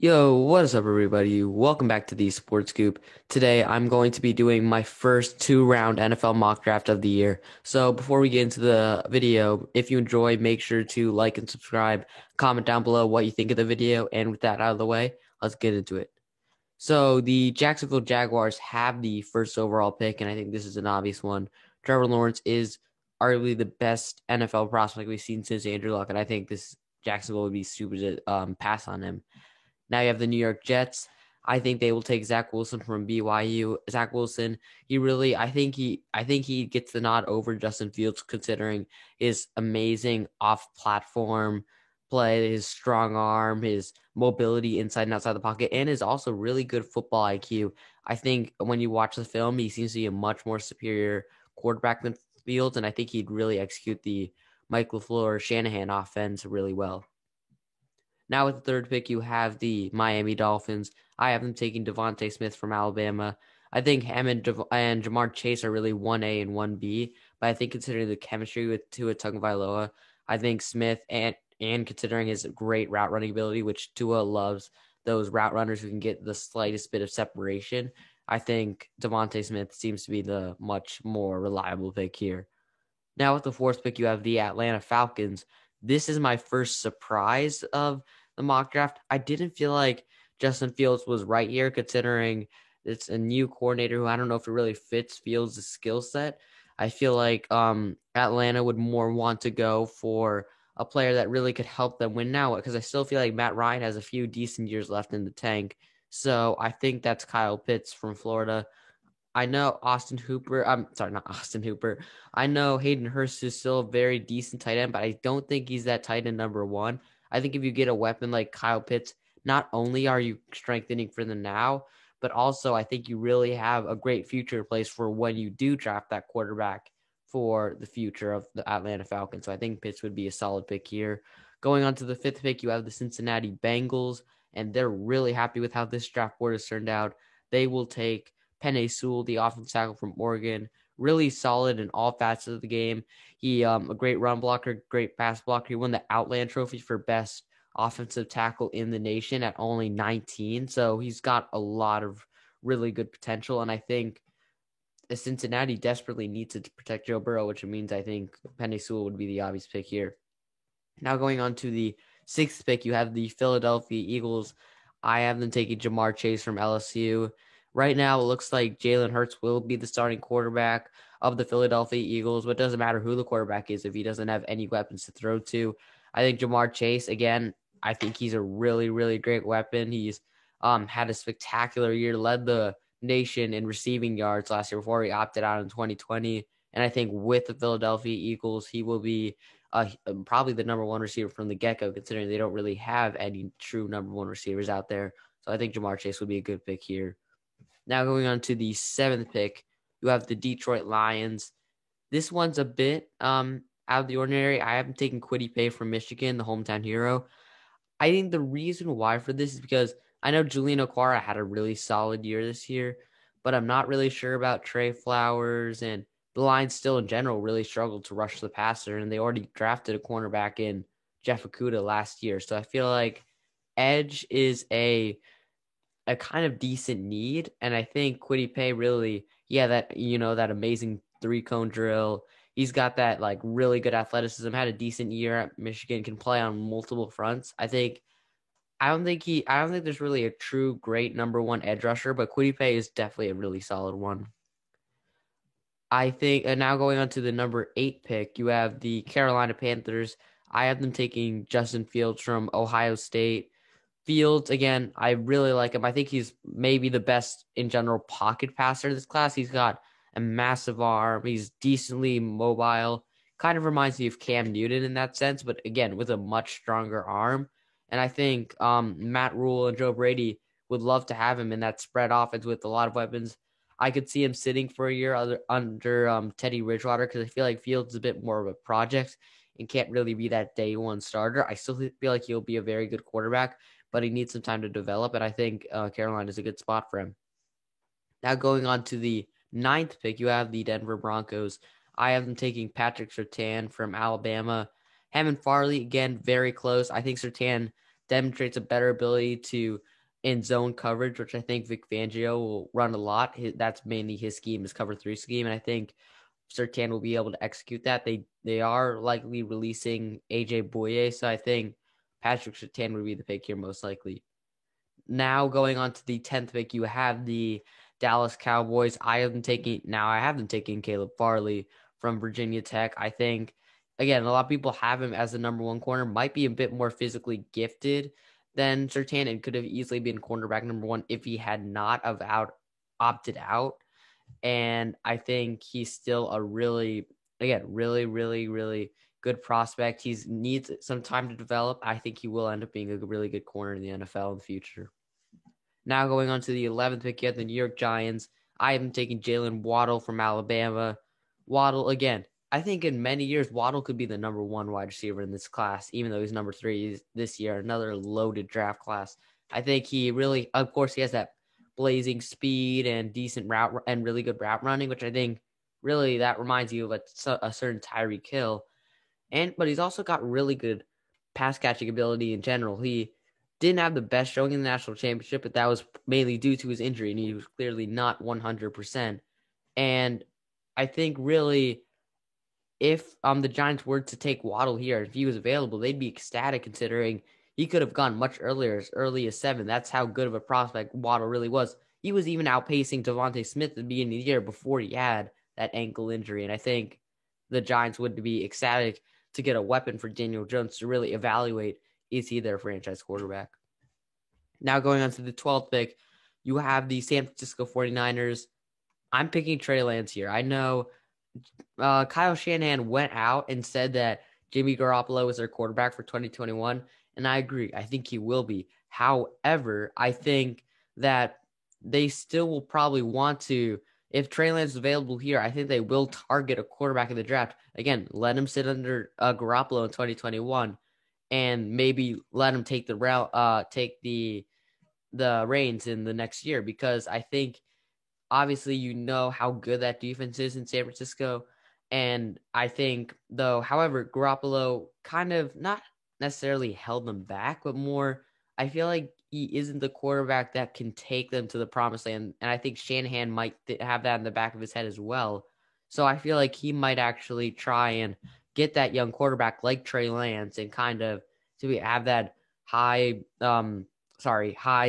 Yo, what is up, everybody? Welcome back to the Sports Scoop. Today, I'm going to be doing my first two-round NFL mock draft of the year. So, before we get into the video, if you enjoy, make sure to like and subscribe. Comment down below what you think of the video. And with that out of the way, let's get into it. So, the Jacksonville Jaguars have the first overall pick, and I think this is an obvious one. Trevor Lawrence is arguably the best NFL prospect we've seen since Andrew Luck, and I think this Jacksonville would be stupid to pass on him. Now you have the New York Jets. I think they will take Zach Wilson from BYU. Zach Wilson, I think he gets the nod over Justin Fields considering his amazing off-platform play, his strong arm, his mobility inside and outside the pocket, and his also really good football IQ. I think when you watch the film, he seems to be a much more superior quarterback than Fields, and I think he'd really execute the Mike LaFleur Shanahan offense really well. Now with the third pick, you have the Miami Dolphins. I have them taking Devontae Smith from Alabama. I think him and Jamar Chase are really 1A and 1B, but I think considering the chemistry with Tua Tagovailoa, I think Smith and considering his great route running ability, which Tua loves, those route runners who can get the slightest bit of separation, I think Devontae Smith seems to be the much more reliable pick here. Now with the fourth pick, you have the Atlanta Falcons. This is my first surprise of the mock draft. I didn't feel like Justin Fields was right here, considering it's a new coordinator who I don't know if it really fits Fields' skill set. I feel like Atlanta would more want to go for a player that really could help them win now, because I still feel like Matt Ryan has a few decent years left in the tank. So I think that's Kyle Pitts from Florida. I know Austin Hooper. I'm sorry, not Austin Hooper. I know Hayden Hurst is still a very decent tight end, but I don't think he's that tight end number one. I think if you get a weapon like Kyle Pitts, not only are you strengthening for the now, but also I think you really have a great future in place for when you do draft that quarterback for the future of the Atlanta Falcons. So I think Pitts would be a solid pick here. Going on to the fifth pick, you have the Cincinnati Bengals, and they're really happy with how this draft board has turned out. They will take Penei Sewell, the offensive tackle from Oregon, really solid in all facets of the game. He a great run blocker, great pass blocker. He won the Outland Trophy for best offensive tackle in the nation at only 19. So he's got a lot of really good potential, and I think Cincinnati desperately needs to protect Joe Burrow, which means I think Penei Sewell would be the obvious pick here. Now going on to the sixth pick, you have the Philadelphia Eagles. I have them taking Jamar Chase from LSU. Right now, it looks like Jalen Hurts will be the starting quarterback of the Philadelphia Eagles, but it doesn't matter who the quarterback is if he doesn't have any weapons to throw to. I think Jamar Chase, again, I think he's a really, really great weapon. He's had a spectacular year, led the nation in receiving yards last year before he opted out in 2020. And I think with the Philadelphia Eagles, he will be probably the number one receiver from the get-go, considering they don't really have any true number one receivers out there. So I think Jamar Chase would be a good pick here. Now going on to the seventh pick, you have the Detroit Lions. This one's a bit out of the ordinary. I haven't taken Kwity Paye from Michigan, the hometown hero. I think the reason why for this is because I know Julian Okwara had a really solid year this year, but I'm not really sure about Trey Flowers, and the Lions still in general really struggled to rush the passer, and they already drafted a cornerback in Jeff Okudah last year. So I feel like edge is a kind of decent need, and I think Kwity Paye really, yeah, that amazing three cone drill. He's got that like really good athleticism. Had a decent year at Michigan. Can play on multiple fronts. I don't think there's really a true great number one edge rusher, but Kwity Paye is definitely a really solid one. I think, and now going on to the number eight pick, you have the Carolina Panthers. I have them taking Justin Fields from Ohio State. Fields, again, I really like him. I think he's maybe the best in general pocket passer in this class. He's got a massive arm. He's decently mobile. Kind of reminds me of Cam Newton in that sense, but again, with a much stronger arm. And I think Matt Rule and Joe Brady would love to have him in that spread offense with a lot of weapons. I could see him sitting for a year under Teddy Bridgewater, because I feel like Fields is a bit more of a project and can't really be that day one starter. I still feel like he'll be a very good quarterback, but he needs some time to develop, and I think Carolina is a good spot for him. Now going on to the ninth pick, you have the Denver Broncos. I have them taking Patrick Surtain from Alabama. Hammond Farley, again, very close. I think Surtain demonstrates a better ability to in zone coverage, which I think Vic Fangio will run a lot. That's mainly his scheme, his cover three scheme, and I think Surtain will be able to execute that. They are likely releasing AJ Bouye, so I think Patrick Surtain would be the pick here most likely. Now going on to the 10th pick, you have the Dallas Cowboys. I have them taking Caleb Farley from Virginia Tech. I think, again, a lot of people have him as the number one corner, might be a bit more physically gifted than Surtain and could have easily been cornerback number one if he had not opted out. And I think he's still a really good prospect. He needs some time to develop. I think he will end up being a really good corner in the NFL in the future. Now going on to the 11th pick, you have the New York Giants. I am taking Jalen Waddle from Alabama. Waddle, again, I think in many years, Waddle could be the number one wide receiver in this class, even though he's number 3 this year, another loaded draft class. I think he really, of course, he has that blazing speed and decent route and really good route running, which I think really that reminds you of a certain Tyreek Hill. But he's also got really good pass catching ability in general. He didn't have the best showing in the national championship, but that was mainly due to his injury, and he was clearly not 100%. And I think really, if the Giants were to take Waddle here, if he was available, they'd be ecstatic considering he could have gone much earlier, as early as 7. That's how good of a prospect Waddle really was. He was even outpacing Devontae Smith at the beginning of the year before he had that ankle injury, and I think the Giants would be ecstatic to get a weapon for Daniel Jones to really evaluate, is he their franchise quarterback? Now going on to the 12th pick, you have the San Francisco 49ers. I'm picking Trey Lance here. I know Kyle Shanahan went out and said that Jimmy Garoppolo was their quarterback for 2021, and I agree. I think he will be. However, I think that they still will probably want to, if Trey Lance is available here, I think they will target a quarterback in the draft. Again, let him sit under Garoppolo in 2021, and maybe let him take the reins in the next year, because I think obviously you know how good that defense is in San Francisco. And I think, though, however, Garoppolo kind of not necessarily held them back, but more, I feel like he isn't the quarterback that can take them to the promised land. And I think Shanahan might have that in the back of his head as well. So I feel like he might actually try and get that young quarterback like Trey Lance and kind of to have that high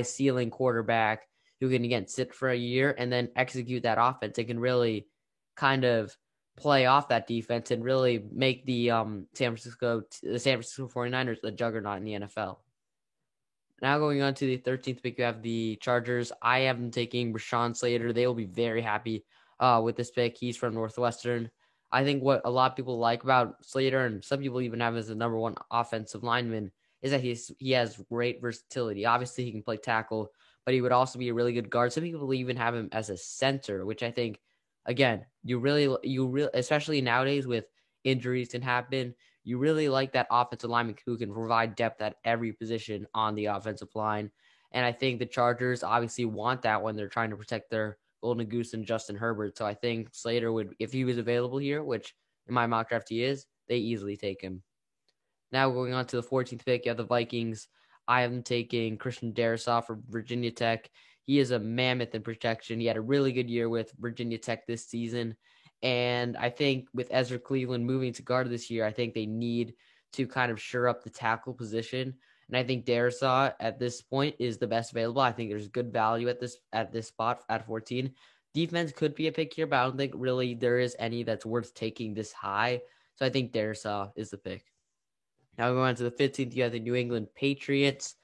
ceiling quarterback who can, again, sit for a year and then execute that offense. It can really kind of play off that defense and really make the San Francisco 49ers a juggernaut in the NFL. Now going on to the 13th pick, you have the Chargers. I have them taking Rashawn Slater. They will be very happy with this pick. He's from Northwestern. I think what a lot of people like about Slater, and some people even have him as the number one offensive lineman, is that he has great versatility. Obviously, he can play tackle, but he would also be a really good guard. Some people even have him as a center, which I think, again, you really, especially nowadays with injuries can happen, you really like that offensive lineman who can provide depth at every position on the offensive line. And I think the Chargers obviously want that when they're trying to protect their Golden Goose and Justin Herbert. So I think Slater would, if he was available here, which in my mock draft he is, they easily take him. Now going on to the 14th pick, you have the Vikings. I am taking Christian Darrisaw from Virginia Tech. He is a mammoth in protection. He had a really good year with Virginia Tech this season. And I think with Ezra Cleveland moving to guard this year, I think they need to kind of shore up the tackle position. And I think Darrisaw at this point is the best available. I think there's good value at this spot at 14. Defense could be a pick here, but I don't think really there is any that's worth taking this high. So I think Darrisaw is the pick. Now going on to the 15th, you have the New England Patriots.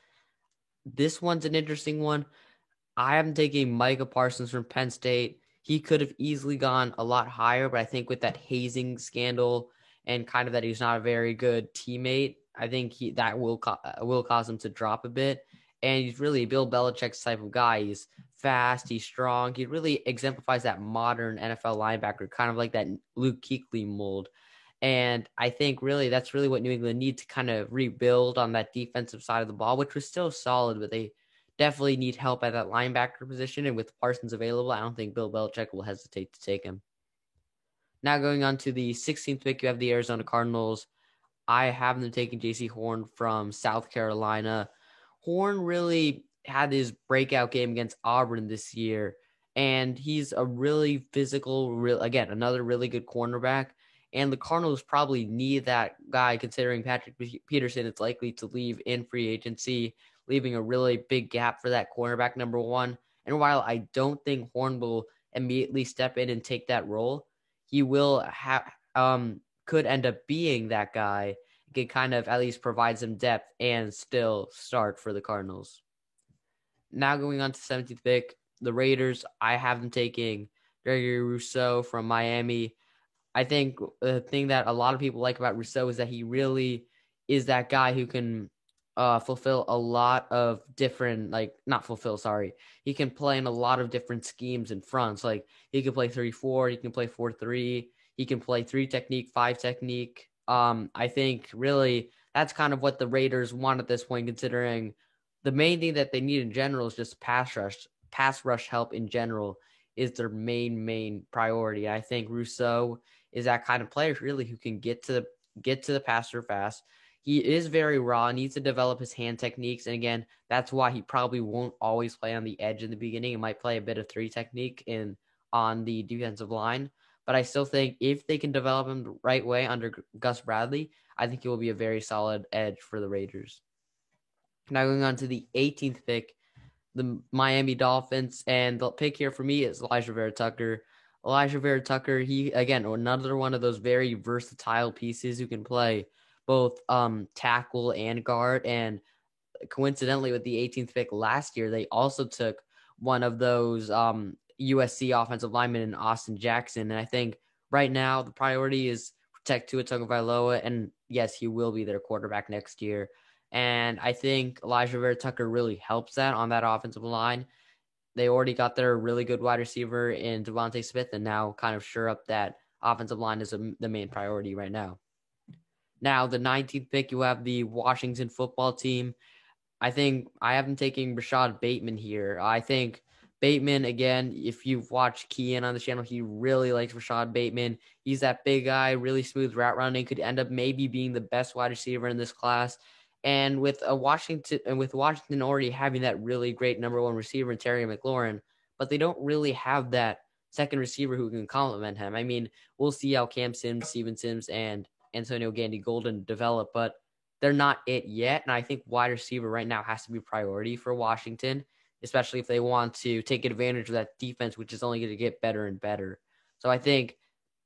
This one's an interesting one. I am taking Micah Parsons from Penn State. He could have easily gone a lot higher, but I think with that hazing scandal and kind of that he's not a very good teammate, I think that will cause him to drop a bit. And he's really Bill Belichick's type of guy. He's fast, he's strong. He really exemplifies that modern NFL linebacker, kind of like that Luke Kuechly mold. And I think really that's really what New England needs to kind of rebuild on that defensive side of the ball, which was still solid, but they definitely need help at that linebacker position. And with Parsons available, I don't think Bill Belichick will hesitate to take him. Now going on to the 16th pick, you have the Arizona Cardinals. I have them taking J.C. Horn from South Carolina. Horn really had his breakout game against Auburn this year, and he's a really physical, again, another really good cornerback. And the Cardinals probably need that guy, considering Patrick Peterson is likely to leave in free agency, leaving a really big gap for that cornerback number one. And while I don't think Horn will immediately step in and take that role, he will have could end up being that guy, could kind of at least provide some depth and still start for the Cardinals. Now going on to 17th pick, the Raiders. I have them taking Gregory Rousseau from Miami. I think the thing that a lot of people like about Rousseau is that he really is that guy who can fulfill a lot of different, he can play in a lot of different schemes and fronts. Like he can play 3-4, he can play 4-3, he can play 3 technique, 5 technique. I think really that's kind of what the Raiders want at this point, considering the main thing that they need in general is just pass rush help in general is their main priority. I think Rousseau is that kind of player really who can get to the passer fast. He is very raw, needs to develop his hand techniques. And again, that's why he probably won't always play on the edge in the beginning. He might play a bit of 3 technique on the defensive line. But I still think if they can develop him the right way under Gus Bradley, I think he will be a very solid edge for the Raiders. Now going on to the 18th pick, the Miami Dolphins, and the pick here for me is Alijah Vera-Tucker. Alijah Vera-Tucker, he, again, another one of those very versatile pieces who can play both tackle and guard. And coincidentally, with the 18th pick last year, they also took one of those USC offensive linemen in Austin Jackson. And I think right now the priority is protect Tua Tagovailoa, and yes, he will be their quarterback next year. And I think Alijah Vera-Tucker really helps that on that offensive line. They already got their really good wide receiver in Devontae Smith, and now kind of sure up that offensive line is the main priority right now. Now, the 19th pick, you have the Washington football team. I think I have them taking Rashad Bateman here. I think Bateman, again, if you've watched Kean on the channel, he really likes Rashad Bateman. He's that big guy, really smooth route running, could end up maybe being the best wide receiver in this class. And with Washington already having that really great number one receiver in Terry McLaurin, but they don't really have that second receiver who can complement him. I mean, we'll see how Cam Sims, Steven Sims, and Antonio Gandy Golden develop, but they're not it yet. And I think wide receiver right now has to be priority for Washington, especially if they want to take advantage of that defense, which is only going to get better and better. So I think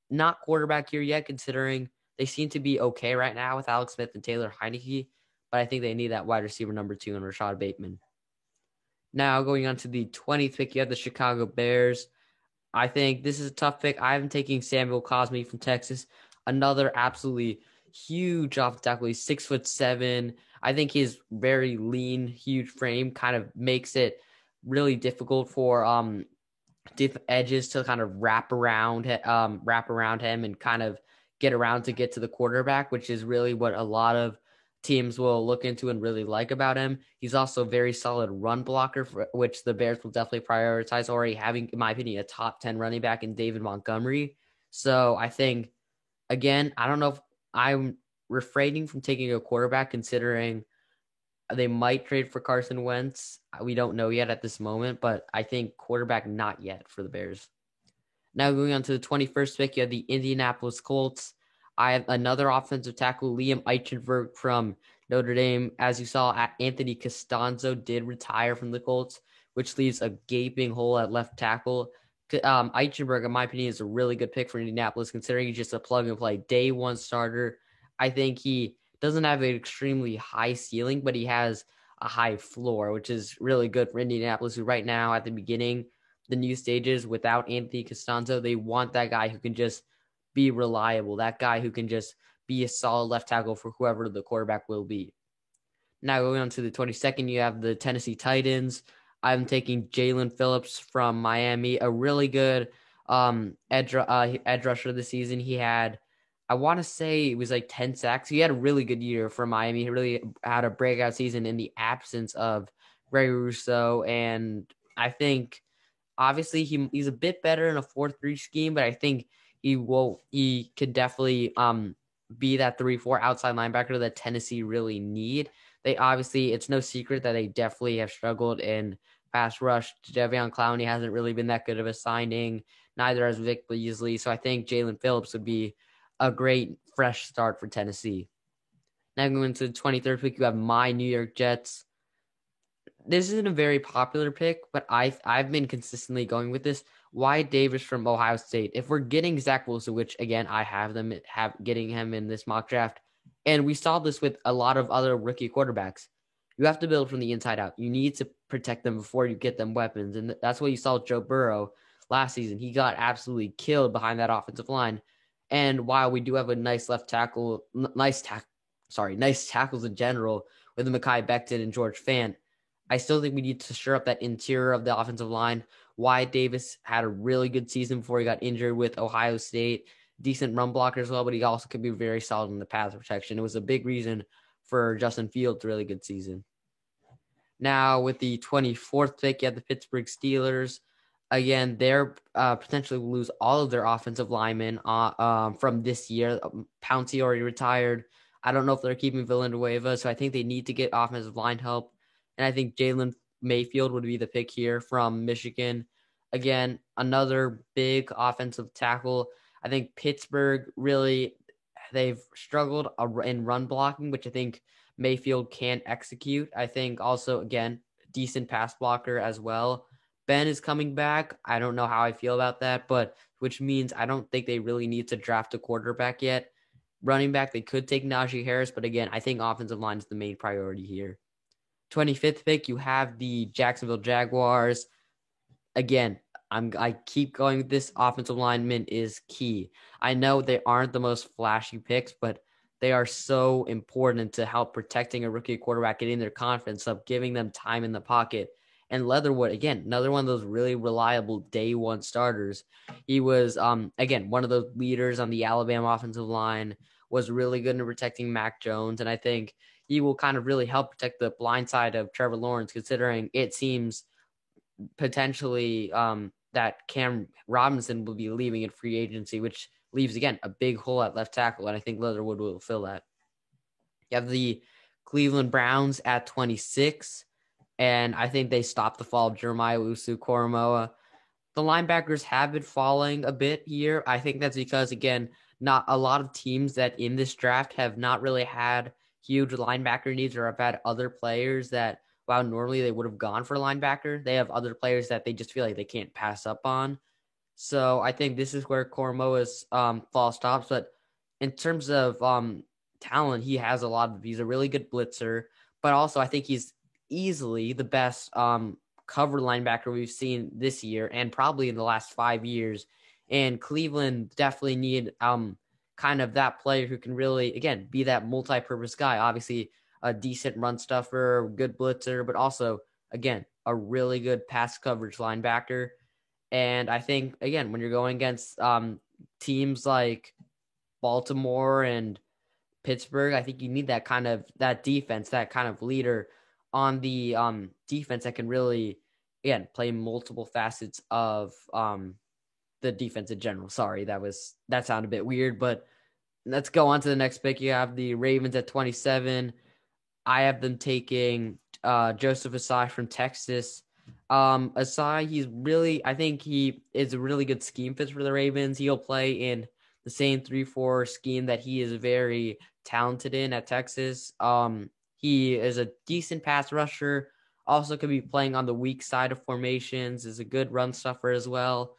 not quarterback here yet, considering they seem to be okay right now with Alex Smith and Taylor Heinicke, but I think they need that wide receiver number 2 in Rashad Bateman. Now going on to the 20th pick, you have the Chicago Bears. I think this is a tough pick. I'm taking Samuel Cosmi from Texas, another absolutely huge offensive tackle. He's 6'7". I think his very lean, huge frame kind of makes it really difficult for edges to kind of wrap around him and kind of get around to get to the quarterback, which is really what a lot of teams will look into and really like about him. He's also a very solid run blocker, which the Bears will definitely prioritize, already having, in my opinion, a top 10 running back in David Montgomery. So I think, again, I don't know if I'm refraining from taking a quarterback, considering they might trade for Carson Wentz. We don't know yet at this moment, but I think quarterback not yet for the Bears. Now going on to the 21st pick, you have the Indianapolis Colts. I have another offensive tackle, Liam Eichenberg from Notre Dame. As you saw, Anthony Costanzo did retire from the Colts, which leaves a gaping hole at left tackle. Eichenberg, in my opinion, is a really good pick for Indianapolis, considering he's just a plug-and-play day one starter. I think he doesn't have an extremely high ceiling, but he has a high floor, which is really good for Indianapolis, who right now at the beginning, the new stages without Anthony Costanzo, they want that guy who can just be reliable, that guy who can just be a solid left tackle for whoever the quarterback will be. Now going on to the 22nd, you have the Tennessee Titans. I'm taking Jalen Phillips from Miami, a really good edge rusher this season. He had, I want to say it was like 10 sacks. He had a really good year for Miami. He really had a breakout season in the absence of Gregory Rousseau. And I think obviously he's a bit better in a 4-3 scheme, but I think he could definitely be that 3-4 outside linebacker that Tennessee really need. They obviously, it's no secret that they definitely have struggled in pass rush. Jadeveon Clowney hasn't really been that good of a signing. Neither has Vic Beasley. So I think Jalen Phillips would be a great fresh start for Tennessee. Now going to the 23rd pick, you have my New York Jets. This isn't a very popular pick, but I've been consistently going with this. Wyatt Davis from Ohio State. If we're getting Zach Wilson, which again I have getting him in this mock draft, and we saw this with a lot of other rookie quarterbacks. You have to build from the inside out. You need to protect them before you get them weapons, and that's what you saw with Joe Burrow last season. He got absolutely killed behind that offensive line. And while we do have a nice left tackle, nice tackles in general with Mekhi Becton and George Fant, I still think we need to shore up that interior of the offensive line. Wyatt Davis had a really good season before he got injured with Ohio State. Decent run blocker as well, but he also could be very solid in the pass protection. It was a big reason for Justin Fields' really good season. Now, with the 24th pick, you have the Pittsburgh Steelers. Again, they're potentially will lose all of their offensive linemen from this year. Pouncey already retired. I don't know if they're keeping Villanueva, so I think they need to get offensive line help. And I think Jalen Mayfield would be the pick here from Michigan. Again, another big offensive tackle. I think Pittsburgh really, they've struggled in run blocking, which I think Mayfield can execute. I think also, again, decent pass blocker as well. Ben is coming back. I don't know how I feel about that, but which means I don't think they really need to draft a quarterback yet. Running back, they could take Najee Harris, but again, I think offensive line is the main priority here. 25th pick, you have the Jacksonville Jaguars. Again, I keep going with this. Offensive lineman is key. I know they aren't the most flashy picks, but they are so important to help protecting a rookie quarterback, getting their confidence up, giving them time in the pocket. And Leatherwood, again, another one of those really reliable day one starters. He was, again, one of those leaders on the Alabama offensive line, was really good in protecting Mac Jones. And I think he will kind of really help protect the blind side of Trevor Lawrence, considering it seems potentially that Cam Robinson will be leaving in free agency, which leaves, again, a big hole at left tackle. And I think Leatherwood will fill that. You have the Cleveland Browns at 26. And I think they stopped the fall of Jeremiah Owusu-Koramoah. The linebackers have been falling a bit here. I think that's because, again, not a lot of teams that in this draft have not really had huge linebacker needs or have had other players that, while normally they would have gone for linebacker, they have other players that they just feel like they can't pass up on. So I think this is where Koramoah's fall stops. But in terms of talent, he has a lot of, he's a really good blitzer, but also I think he's easily the best cover linebacker we've seen this year and probably in the last 5 years. And Cleveland definitely need kind of that player who can really, again, be that multi-purpose guy. Obviously, a decent run stuffer, good blitzer, but also, again, a really good pass coverage linebacker. And I think, again, when you're going against teams like Baltimore and Pittsburgh, I think you need that kind of that defense, that kind of leader on the defense that can really, again, play multiple facets of the defense in general. Sorry, that sounded a bit weird, but let's go on to the next pick. You have the Ravens at 27. I have them taking Joseph Ossai from Texas. Ossai, I think he is a really good scheme fit for the Ravens. He'll play in the same 3-4 scheme that he is very talented in at Texas. He is a decent pass rusher. Also could be playing on the weak side of formations. Is a good run stuffer as well.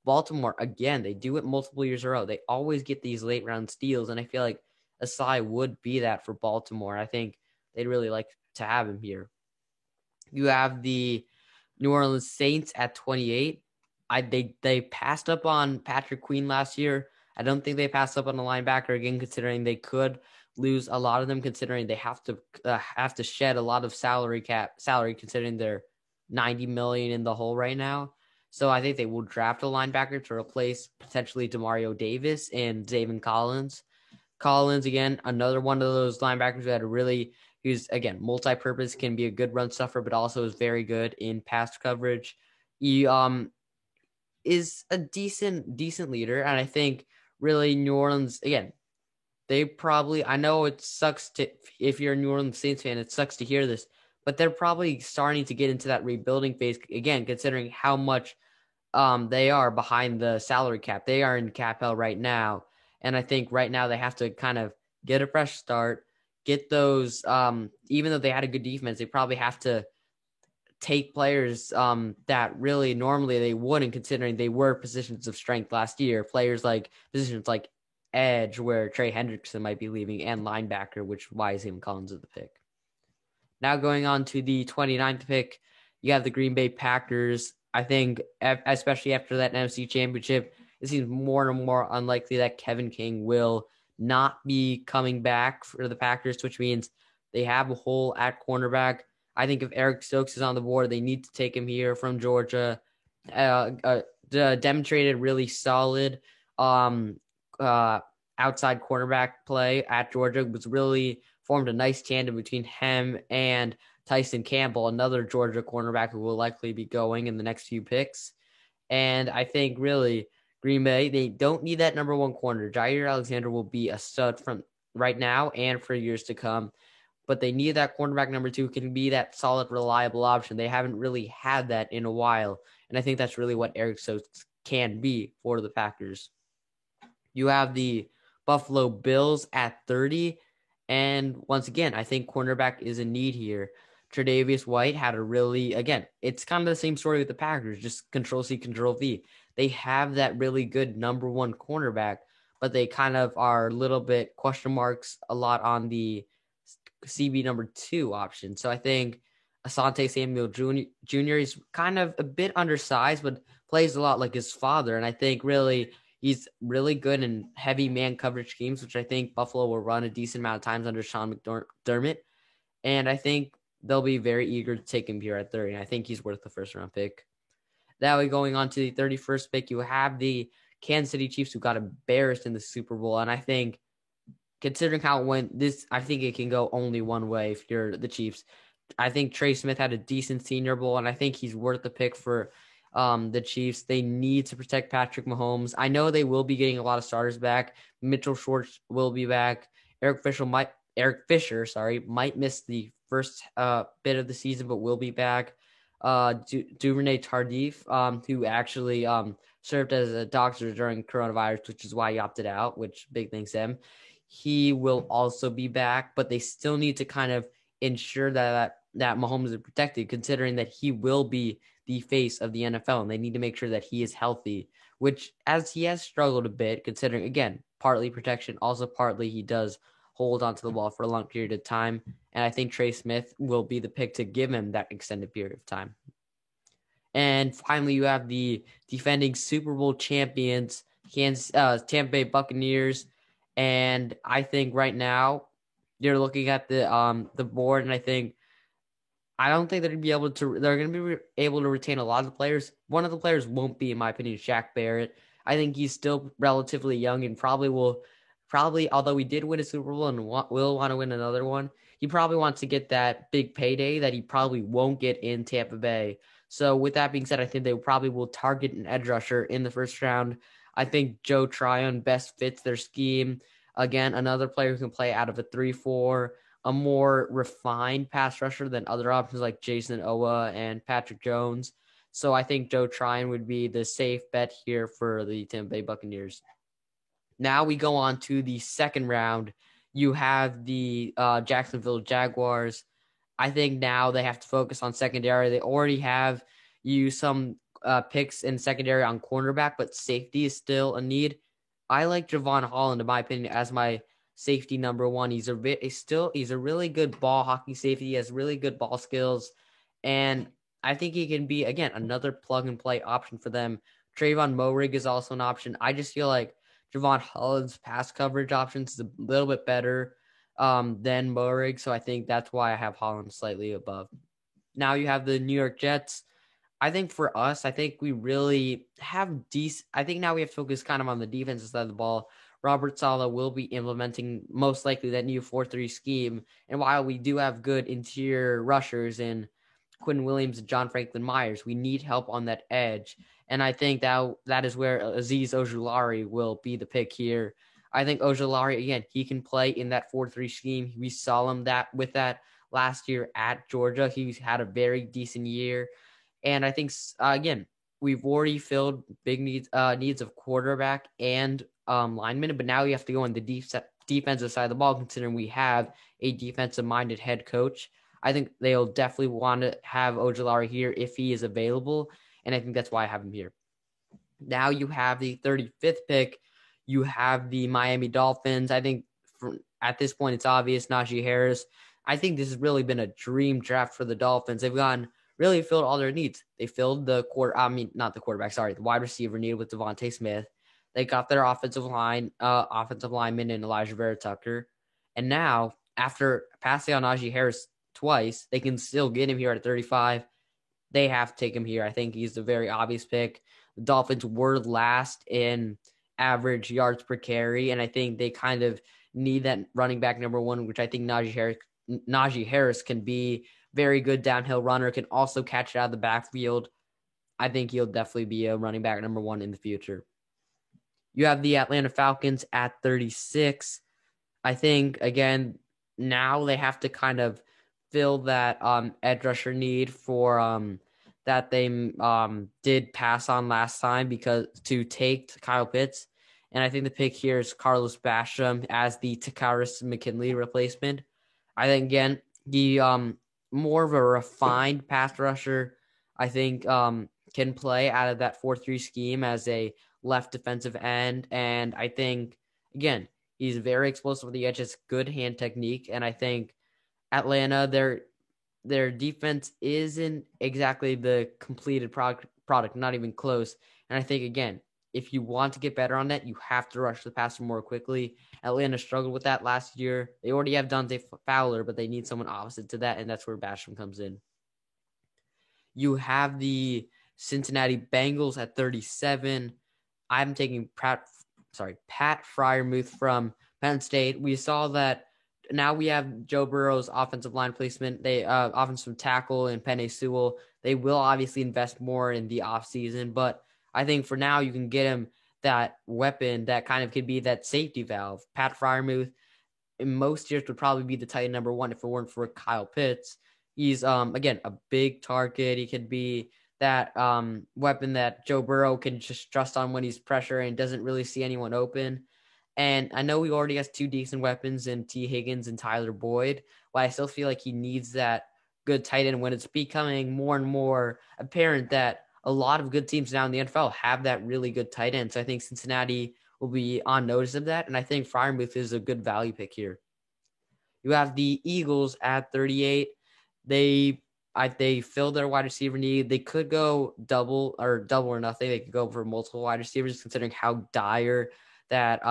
Baltimore, again, they do it multiple years in a row. They always get these late round steals, and I feel like Ossai would be that for Baltimore. I think they'd really like to have him here. You have the New Orleans Saints at 28. They passed up on Patrick Queen last year. I don't think they passed up on a linebacker again, considering they could lose a lot of them, considering they have to shed a lot of salary, considering they're $90 million in the hole right now. So I think they will draft a linebacker to replace potentially Demario Davis and Zaven Collins. Collins, again, another one of those linebackers that who's, again, multi-purpose, can be a good run stuffer, but also is very good in pass coverage. He is a decent leader, and I think really New Orleans, again, they probably, I know it sucks to, if you're a New Orleans Saints fan, it sucks to hear this, but they're probably starting to get into that rebuilding phase again, considering how much they are behind the salary cap. They are in cap hell right now. And I think right now they have to kind of get a fresh start, get those, even though they had a good defense, they probably have to take players that really normally they wouldn't, considering they were positions of strength last year. Players like positions like edge, where Trey Hendrickson might be leaving, and linebacker, which why is Zayvon Collins at the pick. Now going on to the 29th pick, you have the Green Bay Packers. I think, especially after that NFC Championship, it seems more and more unlikely that Kevin King will not be coming back for the Packers, which means they have a hole at cornerback. I think if Eric Stokes is on the board, they need to take him here from Georgia. Demonstrated really solid outside cornerback play at Georgia, was really formed a nice tandem between him and Tyson Campbell, another Georgia cornerback who will likely be going in the next few picks. And I think really Green Bay, they don't need that number one corner. Jaire Alexander will be a stud from right now and for years to come. But they need that cornerback number two, can be that solid, reliable option. They haven't really had that in a while. And I think that's really what Eric Stokes can be for the Packers. You have the Buffalo Bills at 30. And once again, I think cornerback is a need here. Tre'Davious White had a really, again, it's kind of the same story with the Packers, just Control C, Control V. They have that really good number one cornerback, but they kind of are a little bit question marks a lot on the CB number two option. So I think Asante Samuel Jr. is kind of a bit undersized, but plays a lot like his father. And I think really he's really good in heavy man coverage schemes, which I think Buffalo will run a decent amount of times under Sean McDermott. And I think they'll be very eager to take him here at 30. And I think he's worth the first round pick. That way, going on to the 31st pick, you have the Kansas City Chiefs, who got embarrassed in the Super Bowl. And I think, considering how it went, I think it can go only one way if you're the Chiefs. I think Trey Smith had a decent Senior Bowl, and I think he's worth the pick for the Chiefs. They need to protect Patrick Mahomes. I know they will be getting a lot of starters back. Mitchell Schwartz will be back. Eric Fisher might miss the first bit of the season, but will be back. Duvernay Tardif, who actually served as a doctor during coronavirus, which is why he opted out, which big thanks to him. He will also be back, but they still need to kind of ensure that Mahomes is protected, considering that he will be the face of the NFL, and they need to make sure that he is healthy, which, as he has struggled a bit, considering, again, partly protection, also partly he does hold onto the ball for a long period of time. And I think Trey Smith will be the pick to give him that extended period of time. And finally, you have the defending Super Bowl champions, Tampa Bay Buccaneers. And I think right now you're looking at the board, and I don't think they're going to be able to retain a lot of the players. One of the players won't be, in my opinion, Shaq Barrett. I think he's still relatively young and probably, although he did win a Super Bowl and will want to win another one, he probably wants to get that big payday that he probably won't get in Tampa Bay. So with that being said, I think they probably will target an edge rusher in the first round. I think Joe Tryon best fits their scheme. Again, another player who can play out of a 3-4, a more refined pass rusher than other options like Jason Owa and Patrick Jones. So I think Joe Tryon would be the safe bet here for the Tampa Bay Buccaneers. Now we go on to the second round. You have the Jacksonville Jaguars. I think now they have to focus on secondary. They already have some picks in secondary on cornerback, but safety is still a need. I like Javon Holland, in my opinion, as my safety number one. He's a really good ball hockey safety. He has really good ball skills, and I think he can be, again, another plug and play option for them. Trayvon Moehrig is also an option. I just feel like Javon Holland's pass coverage options is a little bit better than Moehrig, so I think that's why I have Holland slightly above. Now you have the New York Jets. I think for us, I think we really have decent. I think now we have to focus kind of on the defensive side of the ball. Robert Saleh will be implementing most likely that new 4-3 scheme, and while we do have good interior rushers in Quinn Williams and John Franklin Myers, we need help on that edge. And I think that is where Azeez Ojulari will be the pick here. I think Ojulari, again, he can play in that 4-3 scheme. We saw him with that last year at Georgia. He's had a very decent year. And I think, again, we've already filled big needs of quarterback and lineman, but now we have to go on the defensive side of the ball, considering we have a defensive-minded head coach. I think they'll definitely want to have Ojulari here if he is available, and I think that's why I have him here. Now you have the 35th pick. You have the Miami Dolphins. I think at this point it's obvious, Najee Harris. I think this has really been a dream draft for the Dolphins. They've really filled all their needs. They filled the the wide receiver need with Devontae Smith. They got their offensive lineman in Elijah Vera Tucker. And now, after passing on Najee Harris twice, they can still get him here at 35. They have to take him here. I think he's the very obvious pick. The Dolphins were last in average yards per carry, and I think they kind of need that running back number one, which I think Najee Harris can be. Very good downhill runner, can also catch it out of the backfield. I think he'll definitely be a running back number one in the future. You have the Atlanta Falcons at 36. I think, again, now they have to kind of fill that edge rusher need for that they did pass on last time because to take Kyle Pitts. And I think the pick here is Carlos Basham as the Takkarist McKinley replacement. I think, again, he more of a refined pass rusher, I think, can play out of that 4-3 scheme as a left defensive end. And I think, again, he's very explosive with the edges, good hand technique. And I think Atlanta, their defense isn't exactly the completed product, not even close. And I think, again, if you want to get better on that, you have to rush the passer more quickly. Atlanta struggled with that last year. They already have Dante Fowler, but they need someone opposite to that, and that's where Basham comes in. You have the Cincinnati Bengals at 37. I'm taking Pat Freiermuth from Penn State. We saw that now we have Joe Burrow's offensive line placement. They offensive tackle and Penei Sewell. They will obviously invest more in the offseason, but I think for now you can get him that weapon that kind of could be that safety valve. Pat Freiermuth in most years would probably be the tight end number one if it weren't for Kyle Pitts. He's again a big target. He could be that weapon that Joe Burrow can just trust on when he's pressure and doesn't really see anyone open. And I know he already has two decent weapons in T. Higgins and Tyler Boyd, but I still feel like he needs that good tight end when it's becoming more and more apparent that a lot of good teams now in the NFL have that really good tight end. So I think Cincinnati will be on notice of that. And I think Freiermuth is a good value pick here. You have the Eagles at 38. They filled their wide receiver need. They could go double or nothing. They could go for multiple wide receivers considering how dire that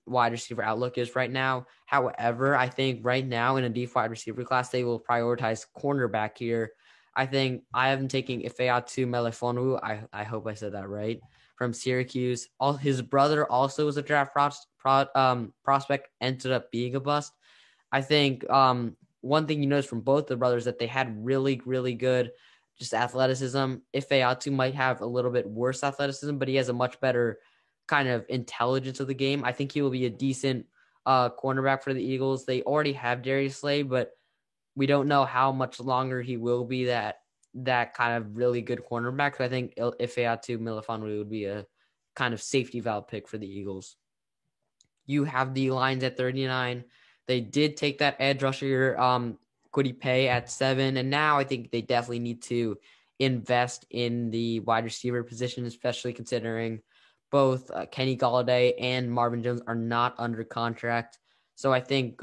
wide receiver outlook is right now. However, I think right now in a deep wide receiver class, they will prioritize cornerback here. I think I have him taking Ifeatu Melifonwu. I hope I said that right. From Syracuse. His brother also was a draft prospect, ended up being a bust. I think one thing you notice from both the brothers that they had really, really good just athleticism. Ifeatu might have a little bit worse athleticism, but he has a much better kind of intelligence of the game. I think he will be a decent cornerback for the Eagles. They already have Darius Slay, but we don't know how much longer he will be that kind of really good cornerback. So I think Ifeatu Melifonwu would be a kind of safety valve pick for the Eagles. You have the Lions at 39. They did take that edge rusher, Kwity Paye at 7, and now I think they definitely need to invest in the wide receiver position, especially considering both Kenny Golladay and Marvin Jones are not under contract. So I think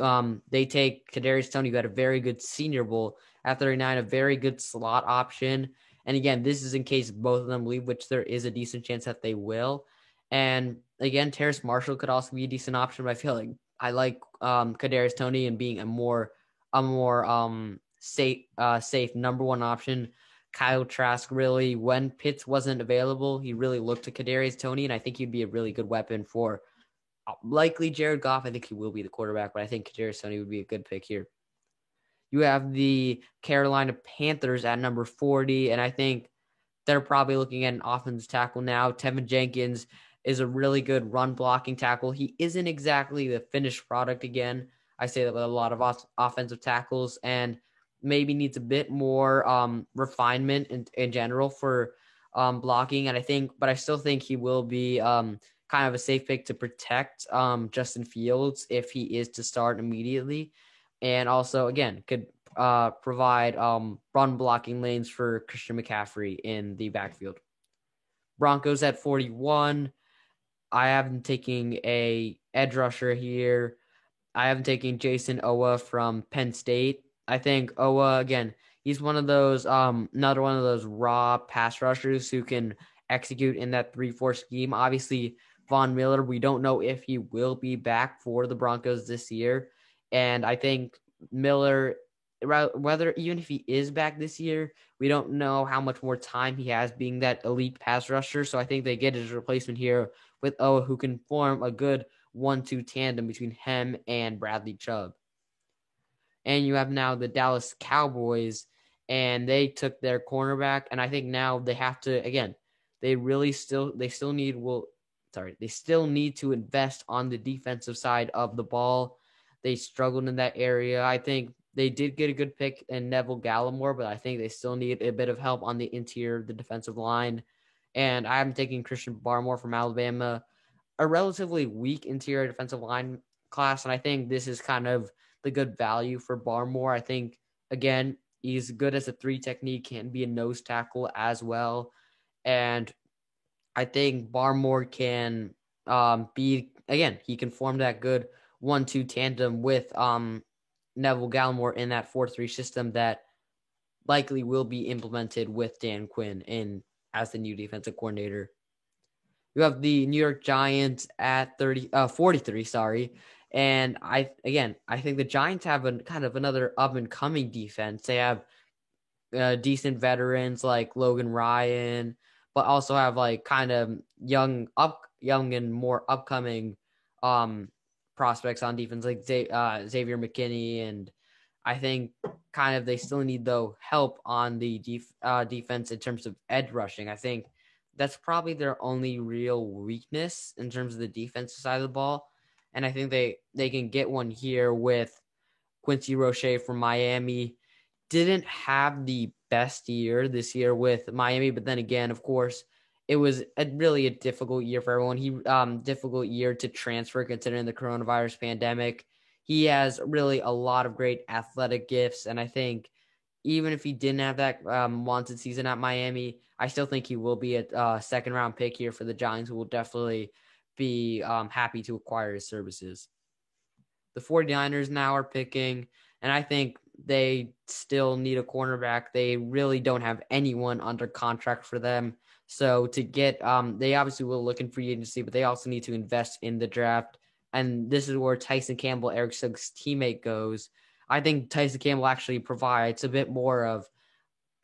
they take Kadarius Toney, who had a very good Senior Bowl at 39, a very good slot option. And again, this is in case both of them leave, which there is a decent chance that they will. And again, Terrace Marshall could also be a decent option, but I feel like I like Kadarius Toney and being a more safe number one option. Kyle Trask really, when Pitts wasn't available, he really looked to Kadarius Toney, and I think he'd be a really good weapon for likely Jared Goff. I think he will be the quarterback, but I think Kadarius Toney would be a good pick here. You have the Carolina Panthers at number 40, and I think they're probably looking at an offensive tackle now. Tevin Jenkins is a really good run blocking tackle. He isn't exactly the finished product again. I say that with a lot of offensive tackles, and maybe needs a bit more refinement in general for blocking. But I still think he will be kind of a safe pick to protect Justin Fields if he is to start immediately. And also, again, could provide run blocking lanes for Christian McCaffrey in the backfield. Broncos at 41. I have them taking a edge rusher here. I have them taking Jason Owa from Penn State. I think Owa, again, he's one of those, another one of those raw pass rushers who can execute in that 3-4 scheme. Obviously, Von Miller, we don't know if he will be back for the Broncos this year. And I think Miller, whether even if he is back this year, we don't know how much more time he has being that elite pass rusher. So I think they get his replacement here with Owa, who can form a good 1-2 tandem between him and Bradley Chubb. And you have now the Dallas Cowboys, and they took their cornerback, and I think now they have to, again, they still need to invest on the defensive side of the ball. They struggled in that area. I think they did get a good pick in Neville Gallimore, but I think they still need a bit of help on the interior of the defensive line. And I'm taking Christian Barmore from Alabama, a relatively weak interior defensive line class, and I think this is kind of the good value for Barmore. I think, again, he's good as a 3 technique, can be a nose tackle as well. And I think Barmore can he can form that good 1-2 tandem with Neville Gallimore in that 4-3 system that likely will be implemented with Dan Quinn as the new defensive coordinator. You have the New York Giants at 43, sorry. And I think the Giants have a kind of another up and coming defense. They have decent veterans like Logan Ryan, but also have like kind of young and more upcoming prospects on defense like Xavier McKinney. And I think kind of they still need though help on the defense in terms of edge rushing. I think that's probably their only real weakness in terms of the defensive side of the ball. And I think they can get one here with Quincy Roche from Miami. Didn't have the best year this year with Miami, but then again, of course, it was really a difficult year for everyone. Difficult year to transfer considering the coronavirus pandemic. He has really a lot of great athletic gifts, and I think even if he didn't have that wanted season at Miami, I still think he will be a second-round pick here for the Giants, who will definitely be happy to acquire his services. The 49ers now are picking, and I think they still need a cornerback. They really don't have anyone under contract for them. So to get, they obviously will look in free agency, but they also need to invest in the draft. And this is where Tyson Campbell, Eric Stokes' teammate, goes. I think Tyson Campbell actually provides a bit more of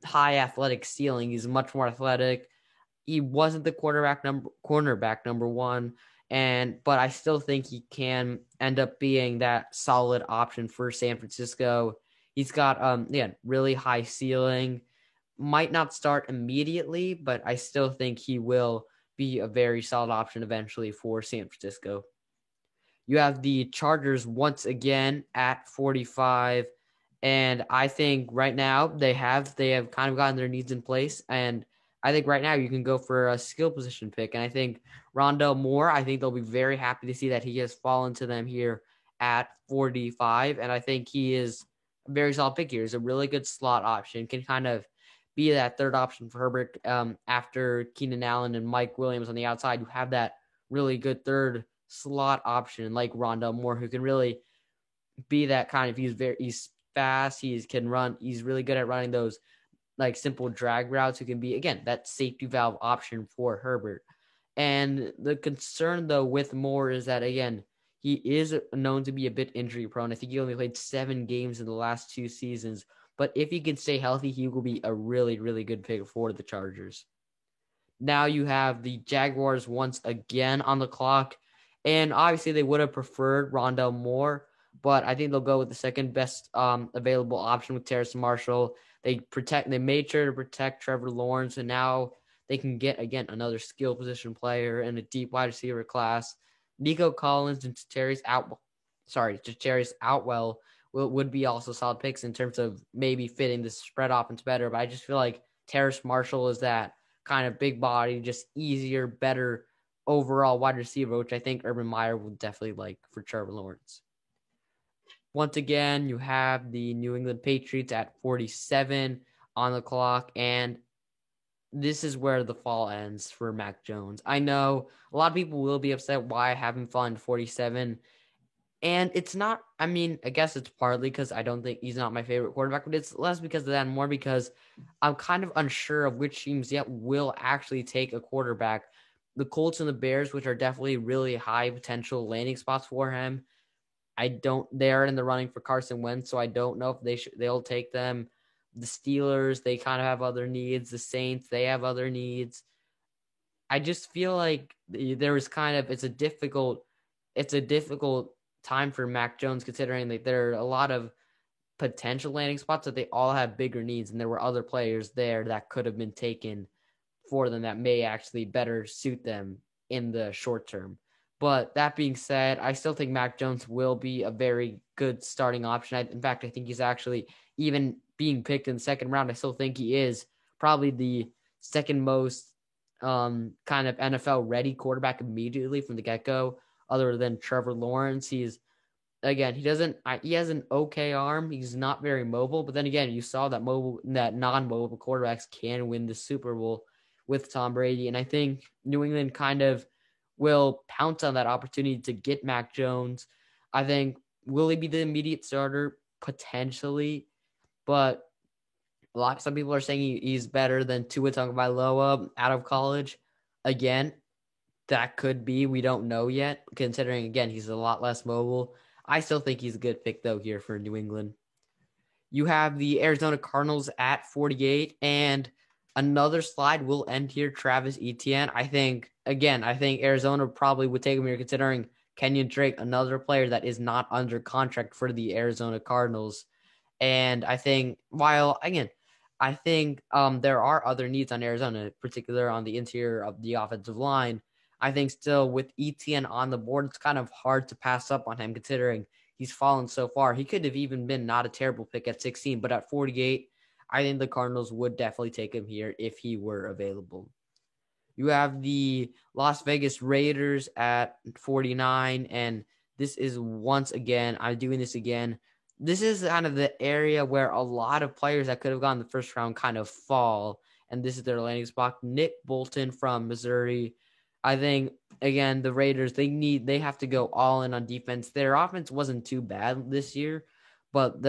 high athletic ceiling. He's much more athletic. He wasn't the cornerback number one, but I still think he can end up being that solid option for San Francisco. He's got really high ceiling. Might not start immediately, but I still think he will be a very solid option eventually for San Francisco. You have the Chargers once again at 45. And I think right now they have kind of gotten their needs in place. And I think right now you can go for a skill position pick. And I think Rondell Moore, I think they'll be very happy to see that he has fallen to them here at 45. And I think he is a very solid pick here. He's a really good slot option, can kind of be that third option for Herbert after Keenan Allen and Mike Williams on the outside. You have that really good third slot option like Rondell Moore, who can really be that kind of, he's fast, can run, he's really good at running those like simple drag routes, who can be, again, that safety valve option for Herbert. And the concern though with Moore is that, again, he is known to be a bit injury prone. I think he only played 7 games in the last 2 seasons, but if he can stay healthy, he will be a really, really good pick for the Chargers. Now you have the Jaguars once again on the clock. And obviously they would have preferred Rondell Moore, but I think they'll go with the second best available option with Terrace Marshall. They made sure to protect Trevor Lawrence, and now they can get, again, another skill position player and a deep wide receiver class. Nico Collins and Tajarius Outwell would be also solid picks in terms of maybe fitting the spread offense better. But I just feel like Terrace Marshall is that kind of big body, just easier, better overall wide receiver, which I think Urban Meyer would definitely like for Trevor Lawrence. Once again, you have the New England Patriots at 47 on the clock, and this is where the fall ends for Mac Jones. I know a lot of people will be upset why I haven't fallen to 47. And it's not, I mean, I guess it's partly because I don't think he's not my favorite quarterback, but it's less because of that and more because I'm kind of unsure of which teams yet will actually take a quarterback. The Colts and the Bears, which are definitely really high potential landing spots for him. They're in the running for Carson Wentz, so I don't know if they'll take them. The Steelers, they kind of have other needs. The Saints, they have other needs. I just feel like it's a difficult time for Mac Jones, considering that there are a lot of potential landing spots that they all have bigger needs, and there were other players there that could have been taken for them that may actually better suit them in the short term. But that being said, I still think Mac Jones will be a very good starting option. In fact, I think he's actually, even being picked in the second round, I still think he is probably the second most kind of NFL ready quarterback immediately from the get-go, other than Trevor Lawrence. He has an okay arm. He's not very mobile, but then again, you saw that non-mobile quarterbacks can win the Super Bowl with Tom Brady. And I think New England kind of will pounce on that opportunity to get Mac Jones. I think, will he be the immediate starter? Potentially, but some people are saying he's better than Tua Tagovailoa out of college. Again, that could be. We don't know yet, considering, again, he's a lot less mobile. I still think he's a good pick, though, here for New England. You have the Arizona Cardinals at 48, and another slide will end here, Travis Etienne. I think Arizona probably would take him here, considering Kenyon Drake, another player that is not under contract for the Arizona Cardinals. And I think, there are other needs on Arizona, in particular on the interior of the offensive line. I think still with Etienne on the board, it's kind of hard to pass up on him, considering he's fallen so far. He could have even been not a terrible pick at 16, but at 48, I think the Cardinals would definitely take him here if he were available. You have the Las Vegas Raiders at 49, and this is once again, I'm doing this again. This is kind of the area where a lot of players that could have gone in the first round kind of fall, and this is their landing spot. Nick Bolton from Missouri. I think, again, the Raiders, they have to go all in on defense. Their offense wasn't too bad last year, but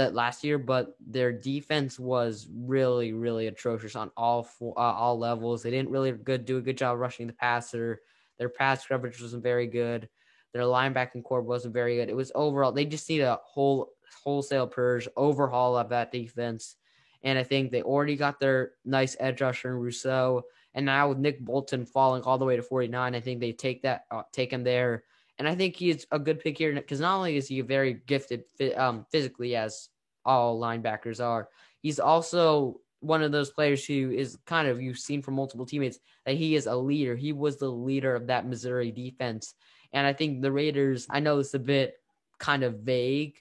their defense was really, really atrocious on all levels. They didn't really do a good job rushing the passer. Their pass coverage wasn't very good. Their linebacking core wasn't very good. It was overall, they just need a wholesale purge, overhaul of that defense. And I think they already got their nice edge rusher in Rousseau. And now with Nick Bolton falling all the way to 49, I think they take him there. And I think he's a good pick here because not only is he very gifted physically, as all linebackers are, he's also one of those players who is kind of, you've seen from multiple teammates, that he is a leader. He was the leader of that Missouri defense. And I think the Raiders, I know it's a bit kind of vague,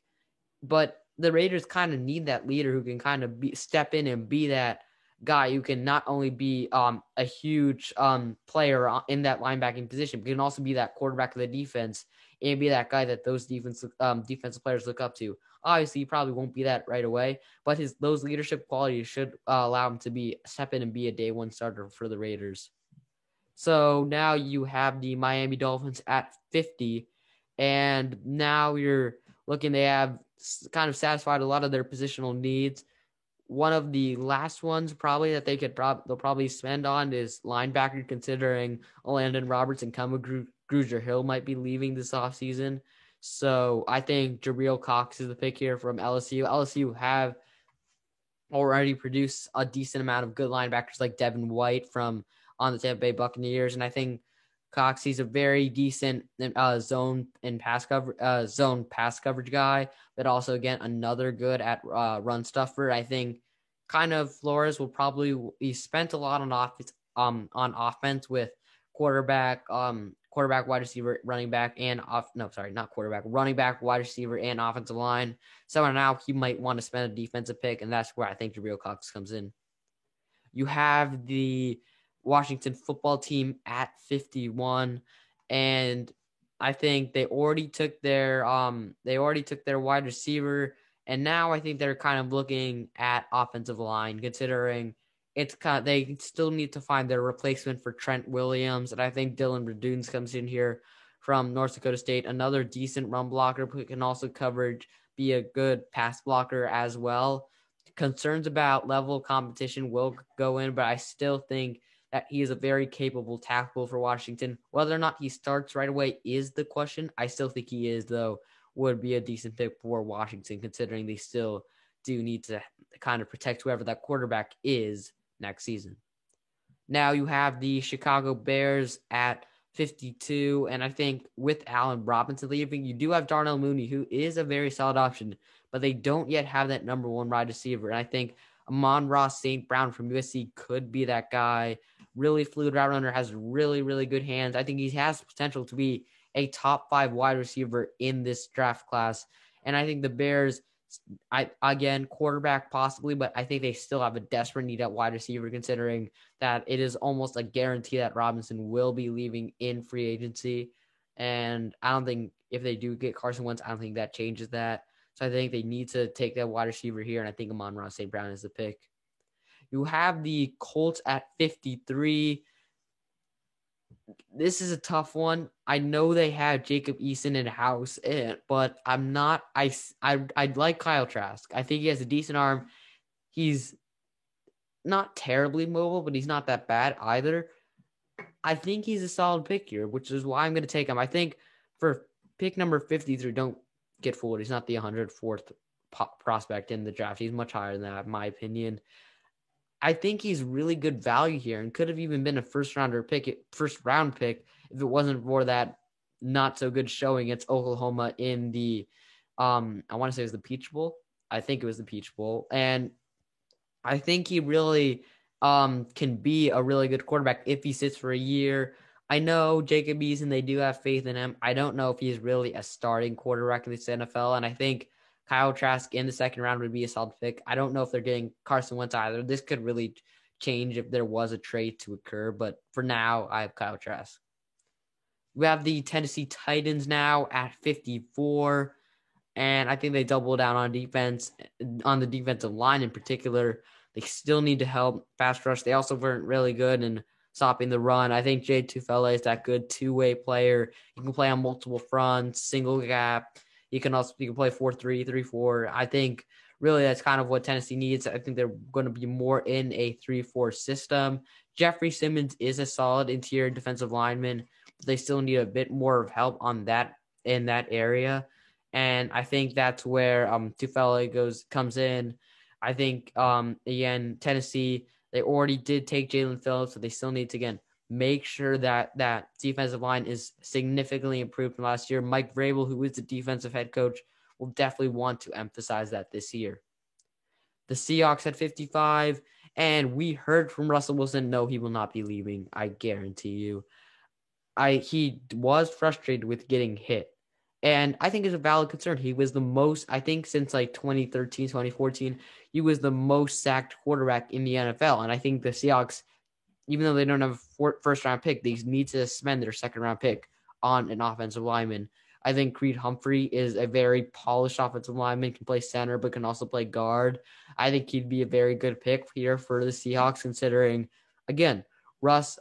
but the Raiders kind of need that leader who can kind of step in and be that guy who can not only be a huge player in that linebacking position, but can also be that quarterback of the defense and be that guy that those defensive players look up to. Obviously, he probably won't be that right away, but those leadership qualities should allow him to step in and be a day one starter for the Raiders. So now you have the Miami Dolphins at 50, and now you're looking, they have kind of satisfied a lot of their positional needs. One of the last ones probably that they'll probably spend on is linebacker, considering Landon Roberts and Kama Grugier-Hill might be leaving this offseason. So I think Jabril Cox is the pick here from LSU. LSU have already produced a decent amount of good linebackers like Devin White from on the Tampa Bay Buccaneers, and I think Cox, he's a very decent zone pass coverage guy, but also, again, another good at run stuffer. I think kind of Flores will probably, he spent a lot on on offense with quarterback, wide receiver, running back, and not quarterback, running back, wide receiver, and offensive line. So now he might want to spend a defensive pick, and that's where I think Jabril Cox comes in. You have the Washington football team at 51, and I think they already took their wide receiver, and now I think they're kind of looking at offensive line, considering they still need to find their replacement for Trent Williams, and I think Dylan Raduns comes in here from North Dakota State, another decent run blocker who can also be a good pass blocker as well. Concerns about level of competition will go in, but I still think that he is a very capable tackle for Washington. Whether or not he starts right away is the question. I still think he is, though, would be a decent pick for Washington, considering they still do need to kind of protect whoever that quarterback is next season. Now you have the Chicago Bears at 52, and I think with Allen Robinson leaving, you do have Darnell Mooney, who is a very solid option, but they don't yet have that number one wide receiver. And I think Amon-Ra St. Brown from USC could be that guy. Really fluid route runner, has really, really good hands. I think he has potential to be a top 5 wide receiver in this draft class. And I think the Bears, quarterback possibly, but I think they still have a desperate need at wide receiver, considering that it is almost a guarantee that Robinson will be leaving in free agency. And I don't think if they do get Carson Wentz, I don't think that changes that. So I think they need to take that wide receiver here, and I think Amon-Ra St. Brown is the pick. You have the Colts at 53. This is a tough one. I know they have Jacob Eason in-house, but I'm not – I like Kyle Trask. I think he has a decent arm. He's not terribly mobile, but he's not that bad either. I think he's a solid pick here, which is why I'm going to take him. I think for pick number 53, don't get fooled. He's not the 104th prospect in the draft. He's much higher than that, in my opinion. I think he's really good value here and could have even been a first round pick if it wasn't for that not so good showing against Oklahoma in the I want to say it was the Peach Bowl. I think it was the Peach Bowl. And I think he really can be a really good quarterback if he sits for a year. I know Jacob Eason, they do have faith in him. I don't know if he's really a starting quarterback in this NFL, and I think Kyle Trask in the second round would be a solid pick. I don't know if they're getting Carson Wentz either. This could really change if there was a trade to occur, but for now, I have Kyle Trask. We have the Tennessee Titans now at 54, and I think they double down on defense, on the defensive line in particular. They still need to help pass rush. They also weren't really good in stopping the run. I think Jay Tufele is that good two-way player. He can play on multiple fronts, single gap. You can play 4-3, 3-4. I think really that's kind of what Tennessee needs. I think they're going to be more in a 3-4 system. Jeffrey Simmons is a solid interior defensive lineman, but they still need a bit more of help on that in that area. And I think that's where Tufele comes in. I think again, Tennessee, they already did take Jalen Phillips, so they still need to again make sure that defensive line is significantly improved from last year. Mike Vrabel, who is the defensive head coach, will definitely want to emphasize that this year. The Seahawks at 55, and we heard from Russell Wilson, no, he will not be leaving. I guarantee you. He was frustrated with getting hit, and I think it's a valid concern. He was the most, I think since like 2013, 2014, he was the most sacked quarterback in the NFL, and I think the Seahawks, even though they don't have a first-round pick, they need to spend their second-round pick on an offensive lineman. I think Creed Humphrey is a very polished offensive lineman, can play center, but can also play guard. I think he'd be a very good pick here for the Seahawks, considering, again, Russ,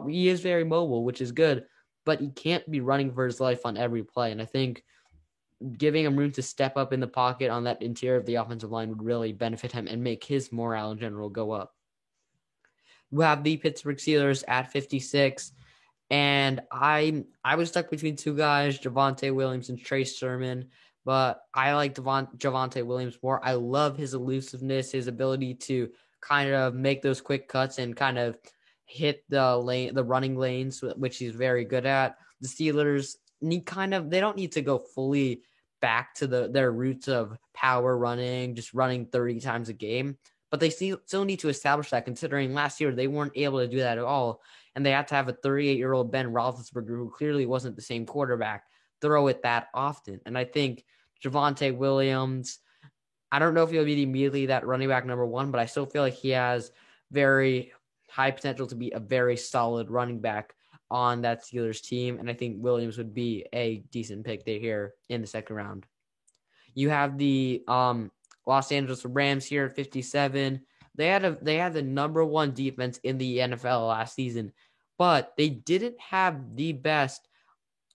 he is very mobile, which is good, but he can't be running for his life on every play. And I think giving him room to step up in the pocket on that interior of the offensive line would really benefit him and make his morale in general go up. We have the Pittsburgh Steelers at 56, and I was stuck between two guys, Javonte Williams and Trey Sermon, but I like Javonte Williams more. I love his elusiveness, his ability to kind of make those quick cuts and kind of hit the running lanes, which he's very good at. The Steelers they don't need to go fully back to their roots of power running, just running 30 times a game. but they still need to establish that, considering last year they weren't able to do that at all. And they had to have a 38-year-old Ben Roethlisberger, who clearly wasn't the same quarterback, throw it that often. And I think Javonte Williams, I don't know if he'll be immediately that running back number one, but I still feel like he has very high potential to be a very solid running back on that Steelers team. And I think Williams would be a decent pick there here in the second round. You have the Los Angeles Rams here at 57. They had the number one defense in the NFL last season, but they didn't have the best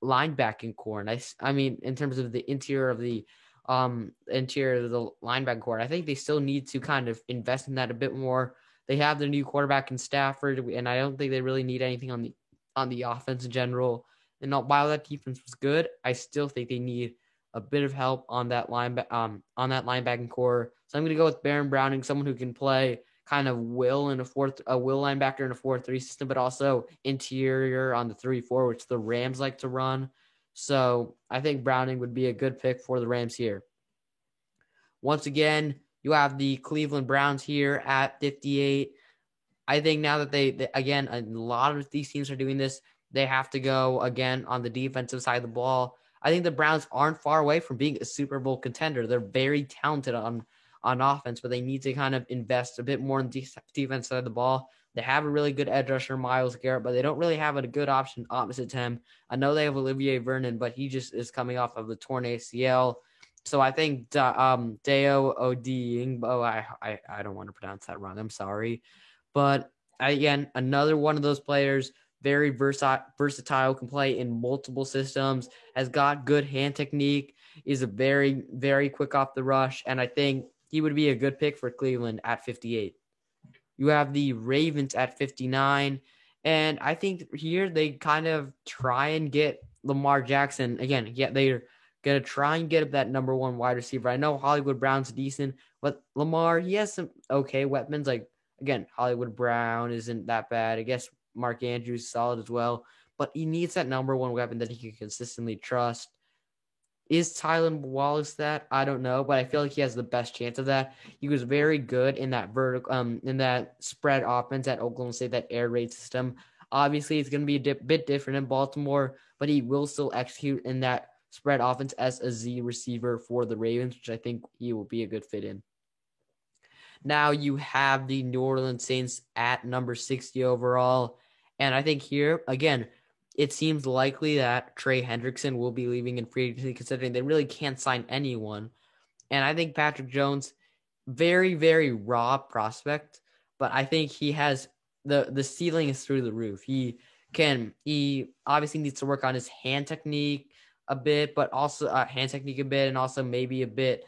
linebacking core. And I mean, in terms of the interior of the linebacking core, I think they still need to kind of invest in that a bit more. They have their new quarterback in Stafford, and I don't think they really need anything on the offense in general. And while that defense was good, I still think they need a bit of help on that linebacking core. So I'm going to go with Baron Browning, someone who can play kind of will linebacker in a 4-3 system, but also interior on the 3-4, which the Rams like to run. So I think Browning would be a good pick for the Rams here. Once again, you have the Cleveland Browns here at 58. I think now that they again, a lot of these teams are doing this, they have to go again on the defensive side of the ball. I think the Browns aren't far away from being a Super Bowl contender. They're very talented on offense, but they need to kind of invest a bit more in the defense side of the ball. They have a really good edge rusher, Myles Garrett, but they don't really have a good option opposite to him. I know they have Olivier Vernon, but he just is coming off of the torn ACL. So I think Dayo Odeyingbo, I don't want to pronounce that wrong. I'm sorry. But again, another one of those players, very versatile, can play in multiple systems, has got good hand technique, is a very, very quick off the rush, and I think he would be a good pick for Cleveland at 58. You have the Ravens at 59, and I think here they kind of try and get Lamar Jackson. Again, yeah, they're going to try and get that number one wide receiver. I know Hollywood Brown's decent, but Lamar, he has some okay weapons. Like, again, Hollywood Brown isn't that bad. I guess Mark Andrews is solid as well, but he needs that number one weapon that he can consistently trust. Is Tylan Wallace that? I don't know, but I feel like he has the best chance of that. He was very good in that in that spread offense at Oklahoma State, that air raid system. Obviously, it's going to be a bit different in Baltimore, but he will still execute in that spread offense as a Z receiver for the Ravens, which I think he will be a good fit in. Now you have the New Orleans Saints at number 60 overall. And I think here, again, it seems likely that Trey Hendrickson will be leaving in free agency, considering they really can't sign anyone. And I think Patrick Jones, very, very raw prospect, but I think he has the ceiling is through the roof. He obviously needs to work on his hand technique a bit, but also and also maybe a bit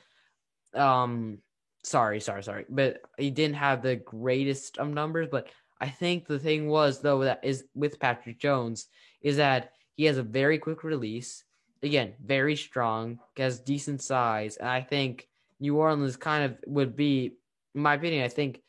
sorry. But he didn't have the greatest of numbers. But I think the thing was, though, that is with Patrick Jones, is that he has a very quick release. Again, very strong, has decent size. And I think New Orleans kind of would be, in my opinion, I think,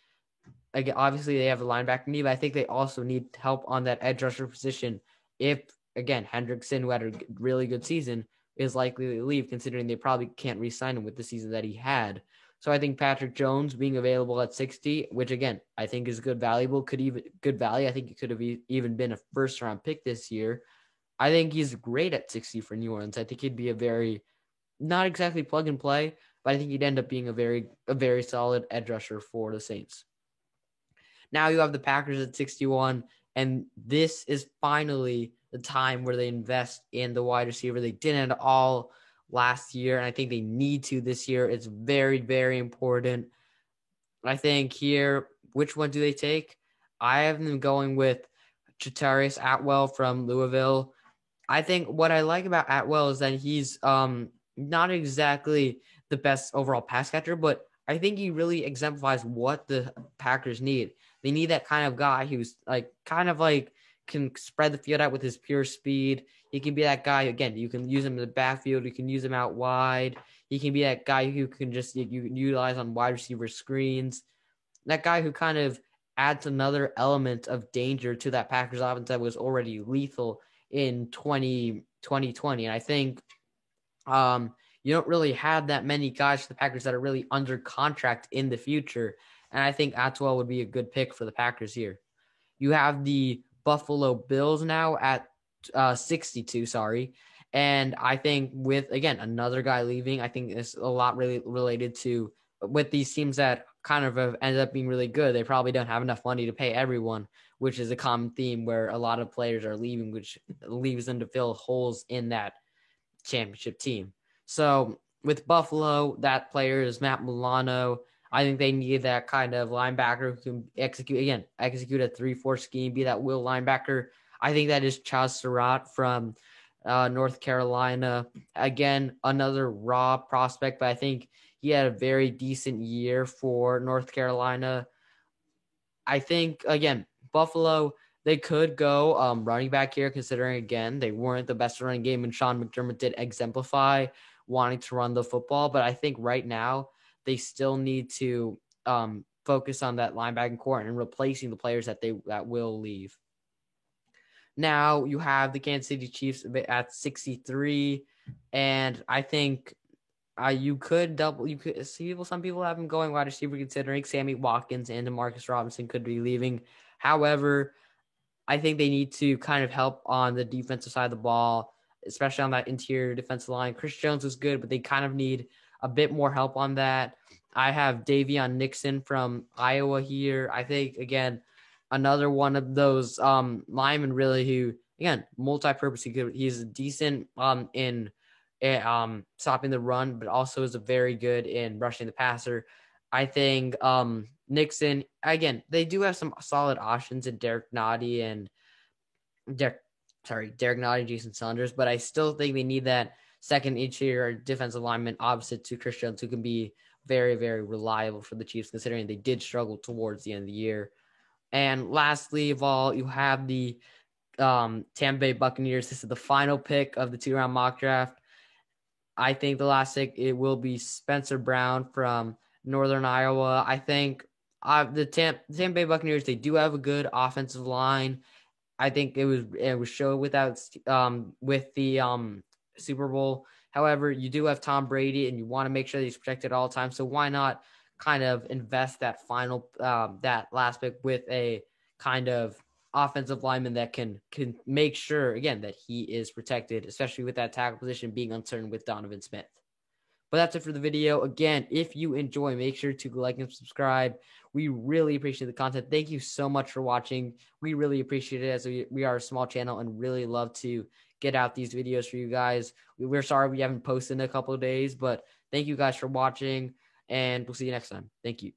again, obviously they have a linebacker need, but I think they also need help on that edge rusher position. If, again, Hendrickson, who had a really good season, is likely to leave, considering they probably can't re-sign him with the season that he had. So I think Patrick Jones being available at 60, which again, I think is good value. I think he could have even been a first round pick this year. I think he's great at 60 for New Orleans. I think he'd be a very, not exactly plug and play, but I think he'd end up being a very solid edge rusher for the Saints. Now you have the Packers at 61, and this is finally the time where they invest in the wide receiver. They didn't at all last year, and I think they need to this year. It's very, very important. I think here, which one do they take? I have them going with Chatarius Atwell from Louisville. I think what I like about Atwell is that he's not exactly the best overall pass catcher, but I think he really exemplifies what the Packers need. They need that kind of guy who's can spread the field out with his pure speed. He can be that guy, again, you can use him in the backfield. You can use him out wide. He can be that guy who can you can utilize on wide receiver screens. That guy who kind of adds another element of danger to that Packers offense that was already lethal in 2020. And I think you don't really have that many guys for the Packers that are really under contract in the future. and I think Atwell would be a good pick for the Packers here. You have the Buffalo Bills now at 62, sorry. And I think with, again, another guy leaving, I think it's a lot really related to with these teams that kind of have ended up being really good. They probably don't have enough money to pay everyone, which is a common theme where a lot of players are leaving, which leaves them to fill holes in that championship team. So with Buffalo, that player is Matt Milano. I think they need that kind of linebacker who can execute a 3-4 scheme, be that will linebacker. I think that is Chaz Surratt from North Carolina. Again, another raw prospect, but I think he had a very decent year for North Carolina. I think, again, Buffalo, they could go running back here, considering, again, they weren't the best running game, and Sean McDermott did exemplify wanting to run the football. But I think right now they still need to focus on that linebacking core and replacing the players that will leave. Now you have the Kansas City Chiefs at 63, and I think you could see some people have him going wide receiver, considering Sammy Watkins and DeMarcus Robinson could be leaving. However, I think they need to kind of help on the defensive side of the ball, especially on that interior defensive line. Chris Jones was good, but they kind of need a bit more help on that. I have Davion Nixon from Iowa here. I think, again, another one of those linemen really who, again, multi-purpose. He's decent in stopping the run, but also is a very good in rushing the passer. I think Nixon, again, they do have some solid options in Derek Noddy and Jason Saunders, but I still think they need that second interior defensive lineman opposite to Chris Jones, who can be very, very reliable for the Chiefs, considering they did struggle towards the end of the year. And lastly of all, you have the Tampa Bay Buccaneers. This is the final pick of the 2-round mock draft. I think the last pick, it will be Spencer Brown from Northern Iowa. I think the Tampa Bay Buccaneers, they do have a good offensive line. I think it was shown with the Super Bowl. However, you do have Tom Brady, and you want to make sure that he's protected at all times. So why not kind of invest that that last pick with a kind of offensive lineman that can make sure, again, that he is protected, especially with that tackle position being uncertain with Donovan Smith. But that's it for the video. Again, if you enjoy, make sure to like and subscribe. We really appreciate the content. Thank you so much for watching. We really appreciate it, as we are a small channel and really love to get out these videos for you guys. We're sorry we haven't posted in a couple of days, but thank you guys for watching, and we'll see you next time. Thank you.